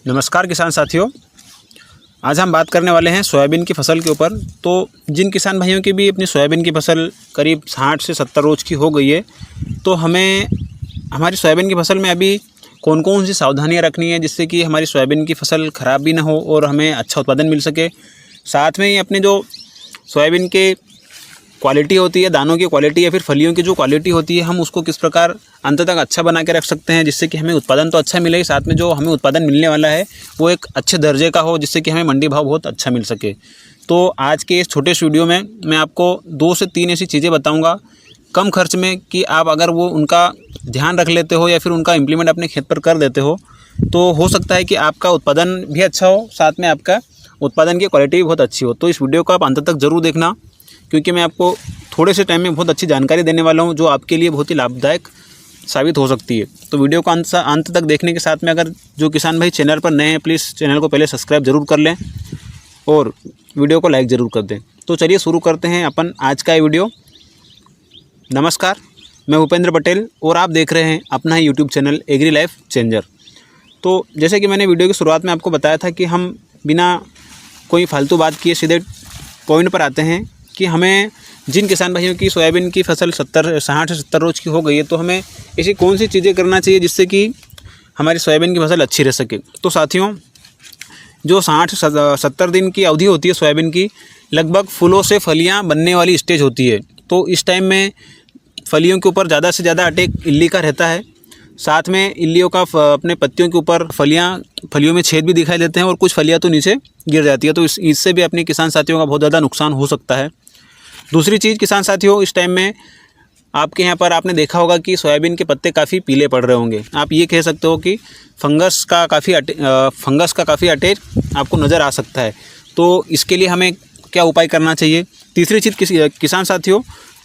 नमस्कार किसान साथियों, आज हम बात करने वाले हैं सोयाबीन की फसल के ऊपर। तो जिन किसान भाइयों की भी अपनी सोयाबीन की फसल करीब 60 से 70 रोज़ की हो गई है, तो हमें हमारी सोयाबीन की फसल में अभी कौन कौन सी सावधानियां रखनी है जिससे कि हमारी सोयाबीन की फसल ख़राब भी ना हो और हमें अच्छा उत्पादन मिल सके। साथ में ही अपने जो सोयाबीन के क्वालिटी होती है, दानों की क्वालिटी या फिर फलियों की जो क्वालिटी होती है, हम उसको किस प्रकार अंत तक अच्छा बना के रख सकते हैं जिससे कि हमें उत्पादन तो अच्छा मिले, साथ में जो हमें उत्पादन मिलने वाला है वो एक अच्छे दर्जे का हो जिससे कि हमें मंडी भाव बहुत अच्छा मिल सके। तो आज के इस छोटे से वीडियो में मैं आपको 2 से 3 ऐसी चीज़ें बताऊँगा कम खर्च में कि आप अगर वो उनका ध्यान रख लेते हो या फिर उनका इम्प्लीमेंट अपने खेत पर कर देते हो तो हो सकता है कि आपका उत्पादन भी अच्छा हो, साथ में आपका उत्पादन की क्वालिटी भी बहुत अच्छी हो। तो इस वीडियो को आप अंत तक ज़रूर देखना, क्योंकि मैं आपको थोड़े से टाइम में बहुत अच्छी जानकारी देने वाला हूं जो आपके लिए बहुत ही लाभदायक साबित हो सकती है। तो वीडियो को अंत तक देखने के साथ में अगर जो किसान भाई चैनल पर नए हैं, प्लीज़ चैनल को पहले सब्सक्राइब जरूर कर लें और वीडियो को लाइक ज़रूर कर दें। तो चलिए शुरू करते हैं अपन आज का ये वीडियो। नमस्कार, मैं भूपेंद्र पटेल और आप देख रहे हैं अपना ही YouTube channel agri life changer. तो जैसे कि मैंने वीडियो की शुरुआत में आपको बताया था कि हम बिना कोई फालतू बात किए सीधे पॉइंट पर आते हैं कि हमें जिन किसान भाइयों की सोयाबीन की फसल 60 से 70 रोज़ की हो गई है, तो हमें ऐसी कौन सी चीज़ें करना चाहिए जिससे कि हमारी सोयाबीन की फसल अच्छी रह सके। तो साथियों, जो 60 से 70 दिन की अवधि होती है सोयाबीन की, लगभग फूलों से फलियां बनने वाली स्टेज होती है। तो इस टाइम में फलियों के ऊपर ज़्यादा से ज़्यादा अटैक इल्ली का रहता है। साथ में इल्लियों का अपने पत्तियों के ऊपर फलियों में छेद भी दिखाई देते हैं और कुछ फलियाँ तो नीचे गिर जाती है। तो इससे भी अपने किसान साथियों का बहुत ज़्यादा नुकसान हो सकता है। दूसरी चीज़ किसान साथियों, इस टाइम में आपके यहाँ पर आपने देखा होगा कि सोयाबीन के पत्ते काफ़ी पीले पड़ रहे होंगे। आप ये कह सकते हो कि फंगस का काफ़ी अटैक आपको नज़र आ सकता है। तो इसके लिए हमें क्या उपाय करना चाहिए। तीसरी चीज़ किसान साथियों,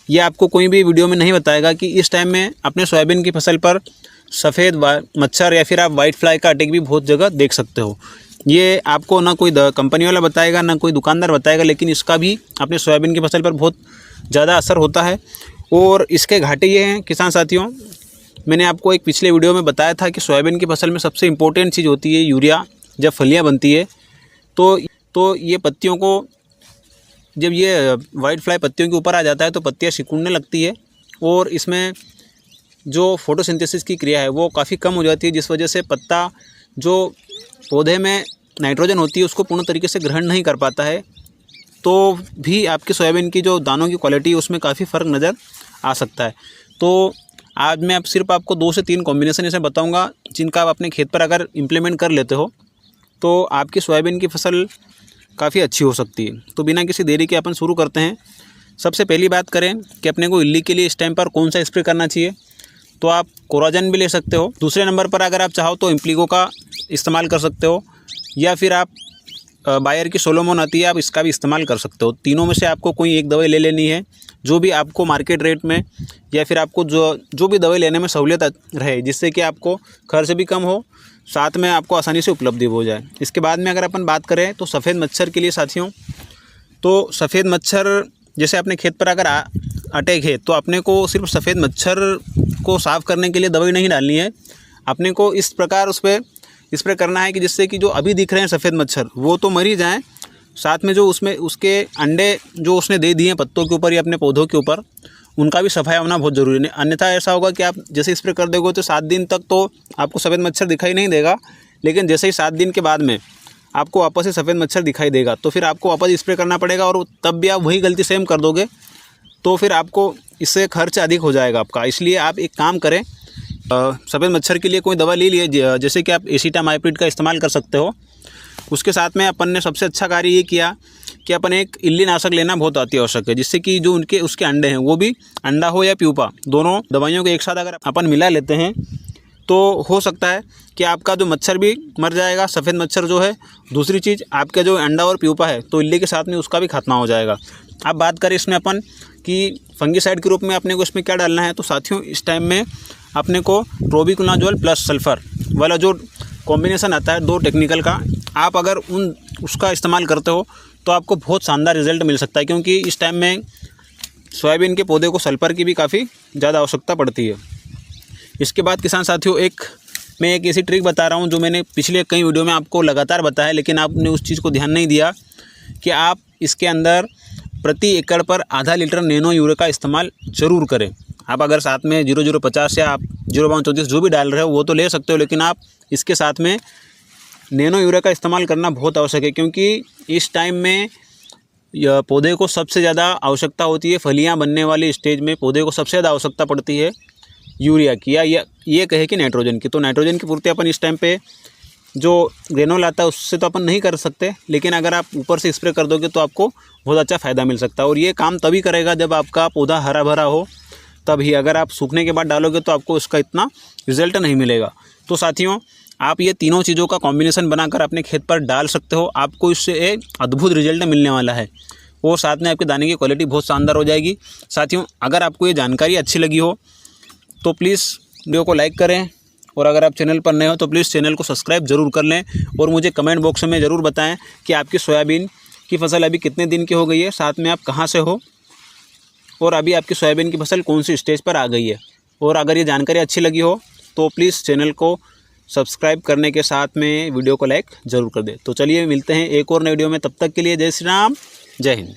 ये आपको कोई भी वीडियो में नहीं बताएगा कि इस टाइम में अपने सोयाबीन की फसल पर सफ़ेद मच्छर या फिर आप वाइट फ्लाई का अटैक भी बहुत जगह देख सकते हो। ये आपको ना कोई कंपनी वाला बताएगा ना कोई दुकानदार बताएगा, लेकिन इसका भी अपने सोयाबीन की फसल पर बहुत ज़्यादा असर होता है। और इसके घाटे ये हैं किसान साथियों, मैंने आपको एक पिछले वीडियो में बताया था कि सोयाबीन की फसल में सबसे इम्पोर्टेंट चीज़ होती है यूरिया। जब फलियाँ बनती है तो ये पत्तियों को, जब ये वाइट फ्लाई पत्तियों के ऊपर आ जाता है तो पत्तियाँ सिकुड़ने लगती है और इसमें जो फोटोसिंथेसिस की क्रिया है वो काफ़ी कम हो जाती है, जिस वजह से पत्ता जो पौधे में नाइट्रोजन होती है उसको पूर्ण तरीके से ग्रहण नहीं कर पाता है। तो भी आपकी सोयाबीन की जो दानों की क्वालिटी है उसमें काफ़ी फ़र्क नज़र आ सकता है। तो आज मैं सिर्फ आपको 2 से 3 कॉम्बिनेशन ऐसे बताऊंगा जिनका आप अपने खेत पर अगर इम्प्लीमेंट कर लेते हो तो आपकी सोयाबीन की फसल काफ़ी अच्छी हो सकती है। तो बिना किसी देरी के अपन शुरू करते हैं। सबसे पहली बात करें कि अपने को इल्ली के लिए इस टाइम पर कौन सा स्प्रे करना चाहिए, तो आप कोराजन भी ले सकते हो। दूसरे नंबर पर अगर आप चाहो तो इम्प्लीगो का इस्तेमाल कर सकते हो, या फिर आप बायर की सोलोमोन आती है, आप इसका भी इस्तेमाल कर सकते हो। तीनों में से आपको कोई एक दवाई ले लेनी है जो भी आपको मार्केट रेट में या फिर आपको जो भी दवाई लेने में सहूलियत रहे, जिससे कि आपको खर्च भी कम हो, साथ में आपको आसानी से उपलब्ध हो जाए। इसके बाद में अगर अपन बात करें तो सफ़ेद मच्छर के लिए साथियों, तो सफ़ेद मच्छर जैसे अपने खेत पर अगर अटैक है तो अपने को सिर्फ सफ़ेद मच्छर को साफ़ करने के लिए दवाई नहीं डालनी है, अपने को इस प्रकार उस पर स्प्रे करना है कि जिससे कि जो अभी दिख रहे हैं सफ़ेद मच्छर वो तो मर ही जाएँ, साथ में जो उसमें उसके अंडे जो उसने दे दिए हैं पत्तों के ऊपर या अपने पौधों के ऊपर, उनका भी सफाई होना बहुत ज़रूरी है। अन्यथा ऐसा होगा कि आप जैसे स्प्रे कर दोगे तो 7 दिन तक तो आपको सफ़ेद मच्छर दिखाई नहीं देगा, लेकिन जैसे ही 7 दिन के बाद में आपको वापस से सफ़ेद मच्छर दिखाई देगा तो फिर आपको वापस स्प्रे करना पड़ेगा, और तब भी आप वही गलती सेम कर दोगे तो फिर आपको इससे खर्च अधिक हो जाएगा आपका। इसलिए आप एक काम करें, सफ़ेद मच्छर के लिए कोई दवा ले लिए, जैसे कि आप एसिटामाइप्रिड का इस्तेमाल कर सकते हो। उसके साथ में अपन ने सबसे अच्छा कार्य ये किया कि अपन एक इल्ली नाशक लेना बहुत अति आवश्यक है, जिससे कि जो उसके अंडे हैं वो भी अंडा हो या प्यूपा, दोनों दवाइयों को एक साथ अगर अपन मिला लेते हैं तो हो सकता है कि आपका जो मच्छर भी मर जाएगा, सफ़ेद मच्छर जो है। दूसरी चीज़, आपका जो अंडा और प्यूपा है तो इल्ली के साथ में उसका भी खात्मा हो जाएगा। अब बात करें इसमें अपन कि फंगीसाइड के रूप में अपने को इसमें क्या डालना है, तो साथियों इस टाइम में अपने को प्रोबिक्लोनाजोल प्लस सल्फ़र वाला जो कॉम्बिनेशन आता है 2 टेक्निकल का, आप अगर उसका इस्तेमाल करते हो तो आपको बहुत शानदार रिजल्ट मिल सकता है, क्योंकि इस टाइम में सोयाबीन के पौधे को सल्फ़र की भी काफ़ी ज़्यादा आवश्यकता पड़ती है। इसके बाद किसान साथियों एक मैं एक ऐसी ट्रिक बता रहा हूँ जो मैंने पिछले कई वीडियो में आपको लगातार बताया, लेकिन आपने उस चीज़ को ध्यान नहीं दिया कि आप इसके अंदर प्रति एकड़ पर आधा लीटर नैनो यूरिया का इस्तेमाल ज़रूर करें। आप अगर साथ में 0050 या आप 05234 जो भी डाल रहे हो वो तो ले सकते हो, लेकिन आप इसके साथ में नैनो यूरिया का इस्तेमाल करना बहुत आवश्यक है, क्योंकि इस टाइम में पौधे को सबसे ज़्यादा आवश्यकता होती है। फलियां बनने वाली स्टेज में पौधे को सबसे ज़्यादा आवश्यकता पड़ती है यूरिया की, या ये कहे कि नाइट्रोजन की। तो नाइट्रोजन की पूर्ति अपन इस टाइम पे जो ग्रेनोल आता है उससे तो अपन नहीं कर सकते, लेकिन अगर आप ऊपर से स्प्रे कर दोगे तो आपको बहुत अच्छा फ़ायदा मिल सकता है। और ये काम तभी करेगा जब आपका पौधा हरा भरा हो, तभी। अगर आप सूखने के बाद डालोगे तो आपको उसका इतना रिजल्ट नहीं मिलेगा। तो साथियों, आप ये तीनों चीज़ों का कॉम्बिनेशन बनाकर अपने खेत पर डाल सकते हो। आपको इससे एक अद्भुत रिजल्ट मिलने वाला है, और साथ में आपके दाने की क्वालिटी बहुत शानदार हो जाएगी। साथियों, अगर आपको ये जानकारी अच्छी लगी हो तो प्लीज़ वीडियो को लाइक करें, और अगर आप चैनल पर नए हो तो प्लीज़ चैनल को सब्सक्राइब ज़रूर कर लें, और मुझे कमेंट बॉक्स में ज़रूर बताएं कि आपकी सोयाबीन की फसल अभी कितने दिन की हो गई है, साथ में आप कहाँ से हो, और अभी आपकी सोयाबीन की फसल कौन सी स्टेज पर आ गई है। और अगर ये जानकारी अच्छी लगी हो तो प्लीज़ चैनल को सब्सक्राइब करने के साथ में वीडियो को लाइक ज़रूर कर दें। तो चलिए मिलते हैं एक और नए वीडियो में, तब तक के लिए जय श्री राम, जय हिंद।